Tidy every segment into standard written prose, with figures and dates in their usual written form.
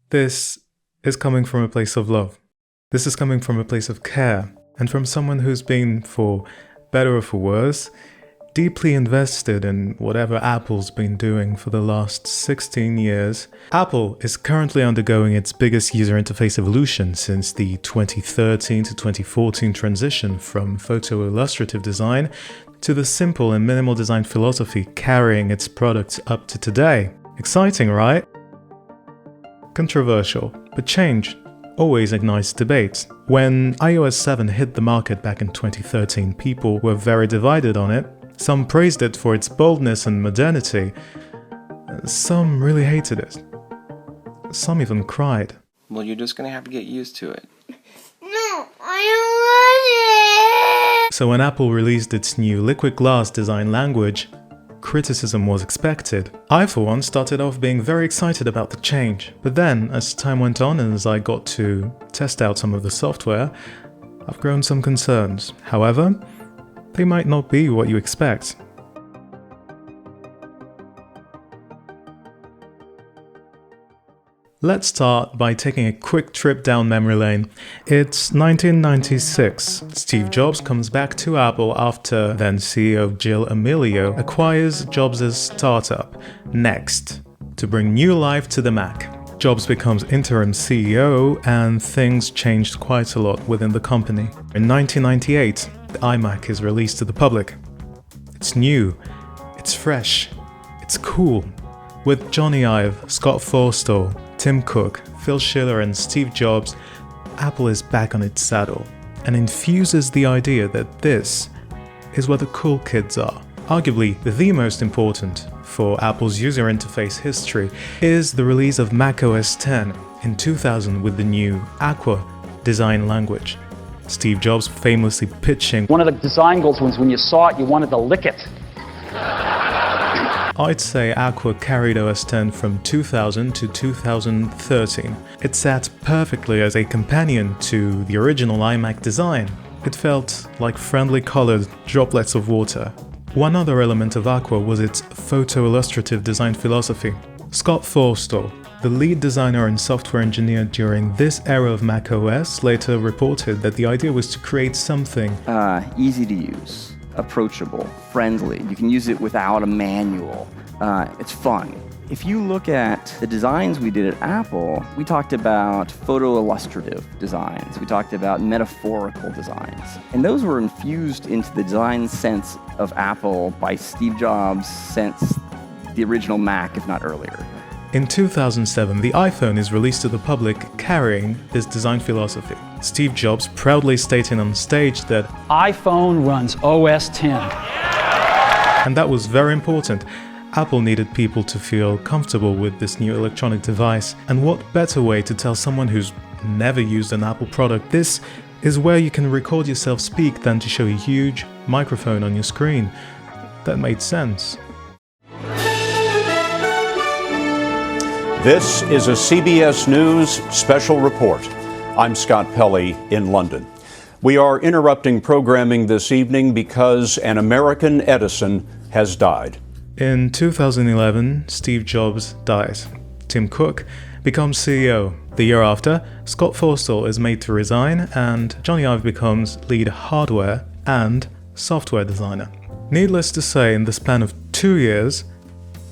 This is coming from a place of love. This is coming from a place of care, and from someone who's been, for better or for worse, deeply invested in whatever Apple's been doing for the last 16 years. Apple is currently undergoing its biggest user interface evolution since the 2013 to 2014 transition from photo-illustrative design to the simple and minimal design philosophy carrying its products up to today. Exciting, right? Controversial, but change always ignites debates. When iOS 7 hit the market back in 2013, people were very divided on it. Some praised it for its boldness and modernity. Some really hated it. Some even cried. Well, you're just gonna have to get used to it. No, I don't want it! So when Apple released its new liquid glass design language, criticism was expected. I, for one, started off being very excited about the change. But then, as time went on and as I got to test out some of the software, I've grown some concerns. However, they might not be what you expect. Let's start by taking a quick trip down memory lane. It's 1996. Steve Jobs comes back to Apple after then CEO Jill Amelio acquires Jobs' startup, Next, to bring new life to the Mac. Jobs becomes interim CEO and things changed quite a lot within the company. In 1998, the iMac is released to the public. It's new, it's fresh, it's cool. With Johnny Ive, Scott Forstall, Tim Cook, Phil Schiller and Steve Jobs, Apple is back on its saddle and infuses the idea that this is where the cool kids are. Arguably, the most important for Apple's user interface history is the release of macOS X in 2000 with the new Aqua design language. Steve Jobs famously pitching, "One of the design goals was when you saw it, you wanted to lick it." I'd say Aqua carried OS X from 2000 to 2013. It sat perfectly as a companion to the original iMac design. It felt like friendly colored droplets of water. One other element of Aqua was its photo-illustrative design philosophy. Scott Forstall, the lead designer and software engineer during this era of macOS, later reported that the idea was to create something easy to use, approachable, friendly. You can use it without a manual. It's fun. If you look at the designs we did at Apple, we talked about photo-illustrative designs. We talked about metaphorical designs. And those were infused into the design sense of Apple by Steve Jobs since the original Mac, if not earlier. In 2007, the iPhone is released to the public carrying this design philosophy. Steve Jobs proudly stating on stage that iPhone runs OS X. And that was very important. Apple needed people to feel comfortable with this new electronic device. And what better way to tell someone who's never used an Apple product this is where you can record yourself speak than to show a huge microphone on your screen. That made sense. This is a CBS News special report. I'm Scott Pelley in London. We are interrupting programming this evening because an American Edison has died. In 2011, Steve Jobs dies. Tim Cook becomes CEO. The year after, Scott Forstall is made to resign and Johnny Ive becomes lead hardware and software designer. Needless to say, in the span of 2 years,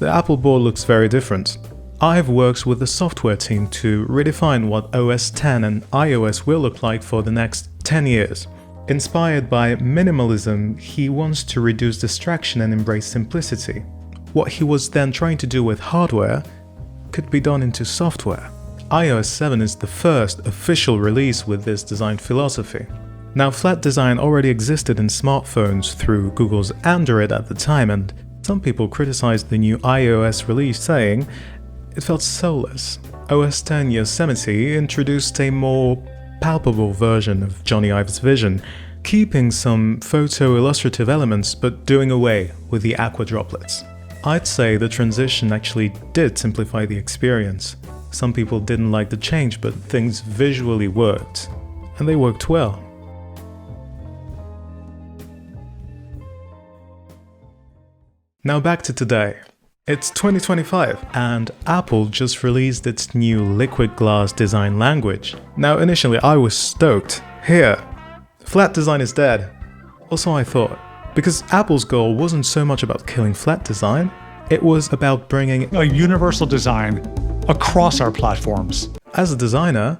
the Apple board looks very different. Ive works with the software team to redefine what OS X and iOS will look like for the next 10 years. Inspired by minimalism, he wants to reduce distraction and embrace simplicity. What he was then trying to do with hardware could be done into software. iOS 7 is the first official release with this design philosophy. Now, flat design already existed in smartphones through Google's Android at the time, and some people criticized the new iOS release, saying it felt soulless. OS X Yosemite introduced a more palpable version of Johnny Ive's vision, keeping some photo-illustrative elements but doing away with the aqua droplets. I'd say the transition actually did simplify the experience. Some people didn't like the change, but things visually worked, and they worked well. Now back to today. It's 2025 and Apple just released its new liquid glass design language. Now initially I was stoked. Here, flat design is dead. Also I thought, because Apple's goal wasn't so much about killing flat design, it was about bringing a universal design across our platforms. As a designer,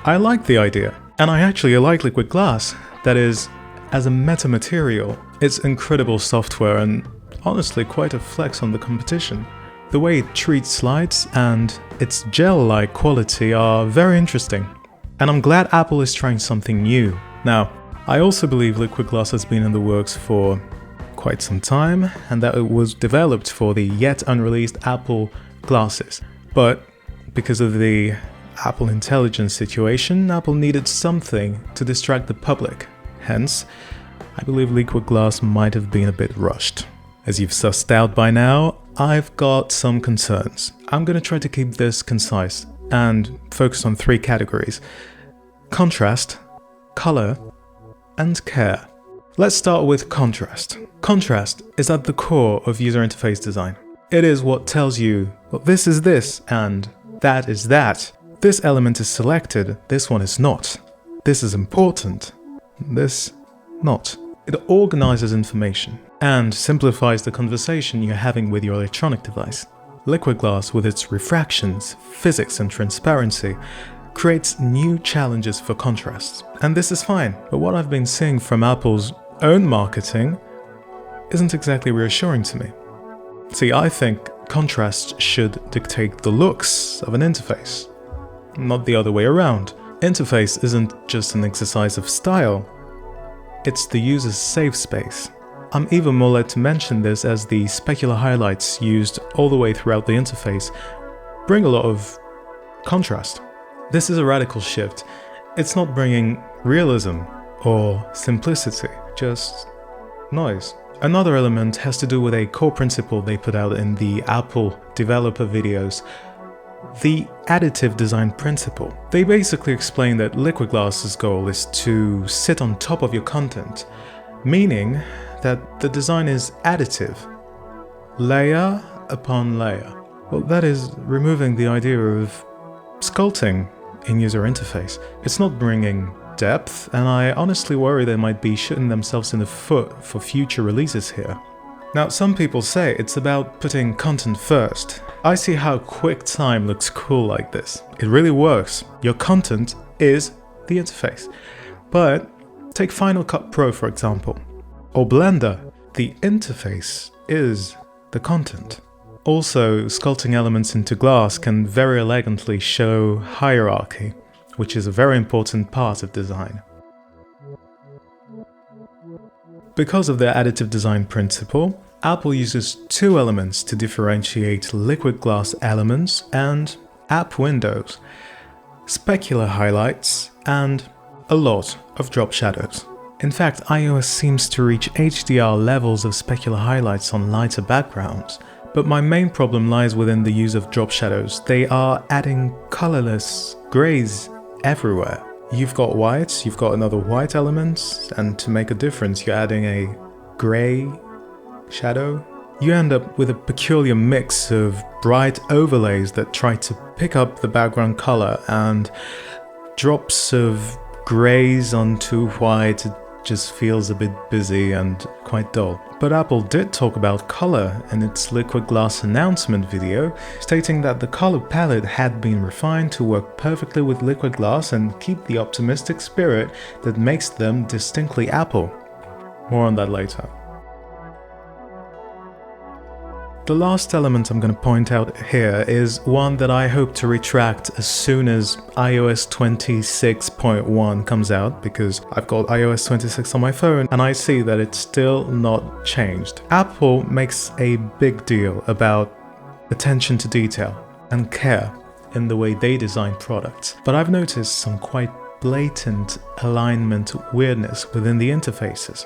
I like the idea, and I actually like liquid glass. That is, as a metamaterial, it's incredible software and honestly quite a flex on the competition. The way it treats slides and its gel-like quality are very interesting, and I'm glad Apple is trying something new. Now, I also believe liquid glass has been in the works for quite some time, and that it was developed for the yet unreleased Apple glasses. But because of the Apple Intelligence situation, Apple needed something to distract the public. Hence, I believe liquid glass might have been a bit rushed. As you've sussed out by now, I've got some concerns. I'm going to try to keep this concise and focus on 3 categories: contrast, color, and care. Let's start with contrast. Contrast is at the core of user interface design. It is what tells you, well, this is this and that is that. This element is selected, this one is not. This is important, this not. It organizes information and simplifies the conversation you're having with your electronic device. Liquid glass, with its refractions, physics, and transparency, creates new challenges for contrast. And this is fine, but what I've been seeing from Apple's own marketing isn't exactly reassuring to me. See, I think contrast should dictate the looks of an interface, not the other way around. Interface isn't just an exercise of style, it's the user's safe space. I'm even more led to mention this as the specular highlights used all the way throughout the interface bring a lot of contrast. This is a radical shift. It's not bringing realism or simplicity, just noise. Another element has to do with a core principle they put out in the Apple developer videos, the additive design principle. They basically explain that liquid glass's goal is to sit on top of your content, meaning that the design is additive, layer upon layer. Well, that is removing the idea of sculpting in user interface. It's not bringing depth, and I honestly worry they might be shooting themselves in the foot for future releases here. Now, some people say it's about putting content first. I see how QuickTime looks cool like this. It really works. Your content is the interface. But take Final Cut Pro for example, or Blender. The interface is the content. Also, sculpting elements into glass can very elegantly show hierarchy, which is a very important part of design. Because of their additive design principle, Apple uses 2 elements to differentiate liquid glass elements and app windows: specular highlights and a lot of drop shadows. In fact, iOS seems to reach HDR levels of specular highlights on lighter backgrounds, but my main problem lies within the use of drop shadows. They are adding colorless grays everywhere. You've got whites, you've got another white element, and to make a difference you're adding a gray shadow. You end up with a peculiar mix of bright overlays that try to pick up the background color and drops of grays onto white. It just feels a bit busy and quite dull. But Apple did talk about color in its liquid glass announcement video, stating that the color palette had been refined to work perfectly with liquid glass and keep the optimistic spirit that makes them distinctly Apple. More on that later. The last element I'm going to point out here is one that I hope to retract as soon as iOS 26.1 comes out, because I've got iOS 26 on my phone and I see that it's still not changed. Apple makes a big deal about attention to detail and care in the way they design products, but I've noticed some quite blatant alignment weirdness within the interfaces.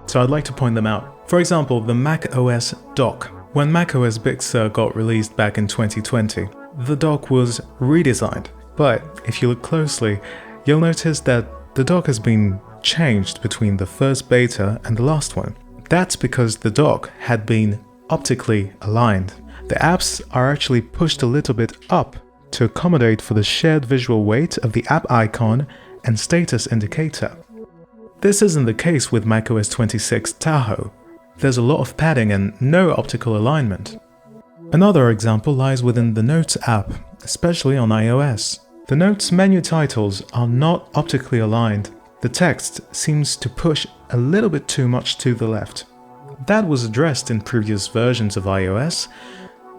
So I'd like to point them out. For example, the macOS dock. When macOS Big Sur got released back in 2020, the dock was redesigned, but if you look closely, you'll notice that the dock has been changed between the first beta and the last one. That's because the dock had been optically aligned, the apps are actually pushed a little bit up to accommodate for the shared visual weight of the app icon and status indicator. This isn't the case with macOS 26 Tahoe. There's a lot of padding and no optical alignment. Another example lies within the Notes app, especially on iOS. The Notes menu titles are not optically aligned. The text seems to push a little bit too much to the left. That was addressed in previous versions of iOS,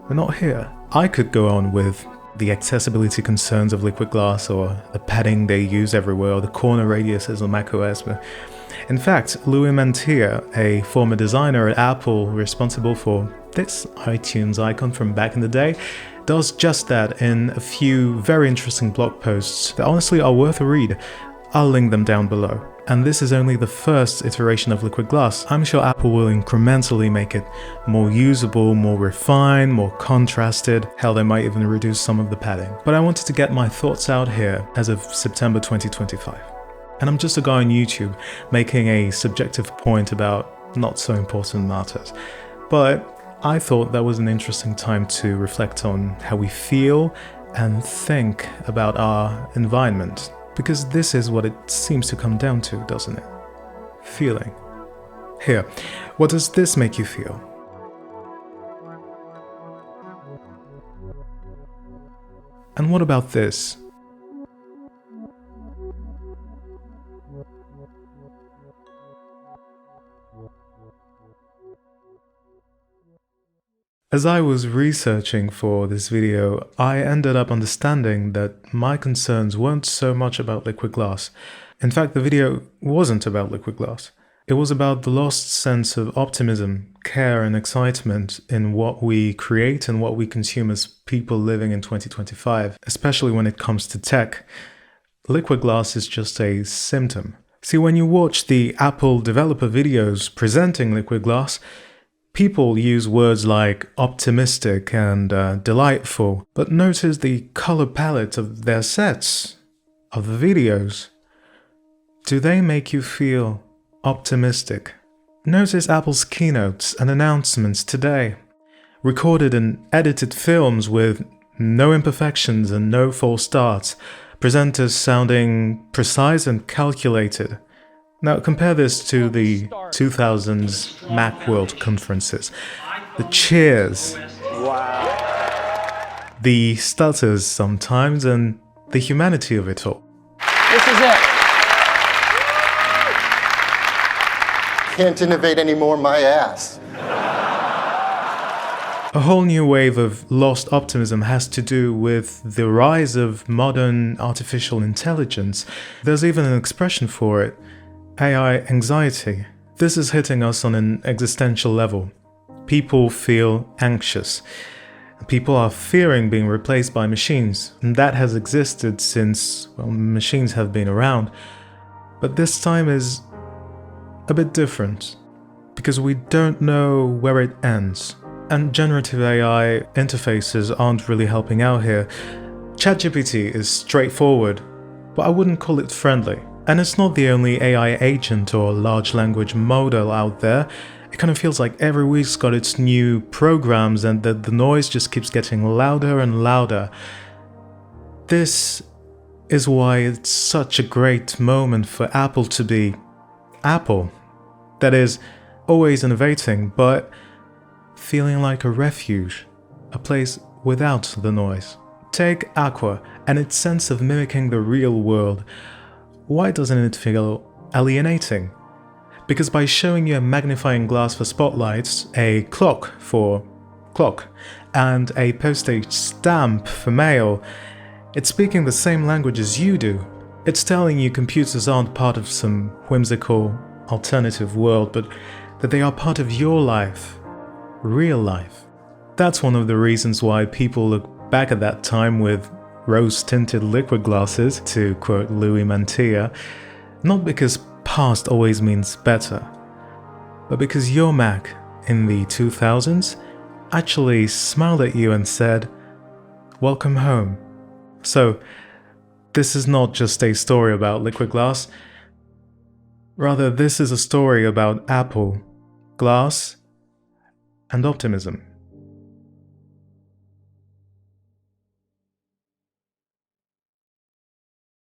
but not here. I could go on with the accessibility concerns of Liquid Glass, or the padding they use everywhere, or the corner radiuses on macOS. But in fact, Louis Mantia, a former designer at Apple responsible for this iTunes icon from back in the day, does just that in a few very interesting blog posts that honestly are worth a read. I'll link them down below. And this is only the first iteration of Liquid Glass. I'm sure Apple will incrementally make it more usable, more refined, more contrasted. Hell, they might even reduce some of the padding. But I wanted to get my thoughts out here as of September 2025. And I'm just a guy on YouTube making a subjective point about not so important matters. But I thought that was an interesting time to reflect on how we feel and think about our environment. Because this is what it seems to come down to, doesn't it? Feeling. Here, what does this make you feel? And what about this? As I was researching for this video, I ended up understanding that my concerns weren't so much about Liquid Glass. In fact, the video wasn't about Liquid Glass. It was about the lost sense of optimism, care and excitement in what we create and what we consume as people living in 2025, especially when it comes to tech. Liquid Glass is just a symptom. See, when you watch the Apple developer videos presenting Liquid Glass, people use words like optimistic and delightful, but notice the color palette of their sets, of the videos. Do they make you feel optimistic? Notice Apple's keynotes and announcements today, recorded and edited films with no imperfections and no false starts, presenters sounding precise and calculated. Now compare this to the 2000s Macworld conferences. The cheers, the stutters sometimes, and the humanity of it all. This is it. Can't innovate anymore, my ass. A whole new wave of lost optimism has to do with the rise of modern artificial intelligence. There's even an expression for it. AI anxiety. This is hitting us on an existential level. People feel anxious. People are fearing being replaced by machines, and that has existed since, well, machines have been around. But this time is a bit different, because we don't know where it ends. And generative AI interfaces aren't really helping out here. ChatGPT is straightforward, but I wouldn't call it friendly. And it's not the only AI agent or large language model out there. It kind of feels like every week's got its new programs and the noise just keeps getting louder and louder. This is why it's such a great moment for Apple to be Apple. That is, always innovating, but feeling like a refuge, a place without the noise. Take Aqua and its sense of mimicking the real world. Why doesn't it feel alienating? Because by showing you a magnifying glass for spotlights, a clock for clock, and a postage stamp for mail, it's speaking the same language as you do. It's telling you computers aren't part of some whimsical alternative world, but that they are part of your life, real life. That's one of the reasons why people look back at that time with rose-tinted liquid glasses, to quote Louis Mantia, not because past always means better, but because your Mac in the 2000s actually smiled at you and said, "Welcome home." So, this is not just a story about liquid glass. Rather, this is a story about Apple, glass, and optimism.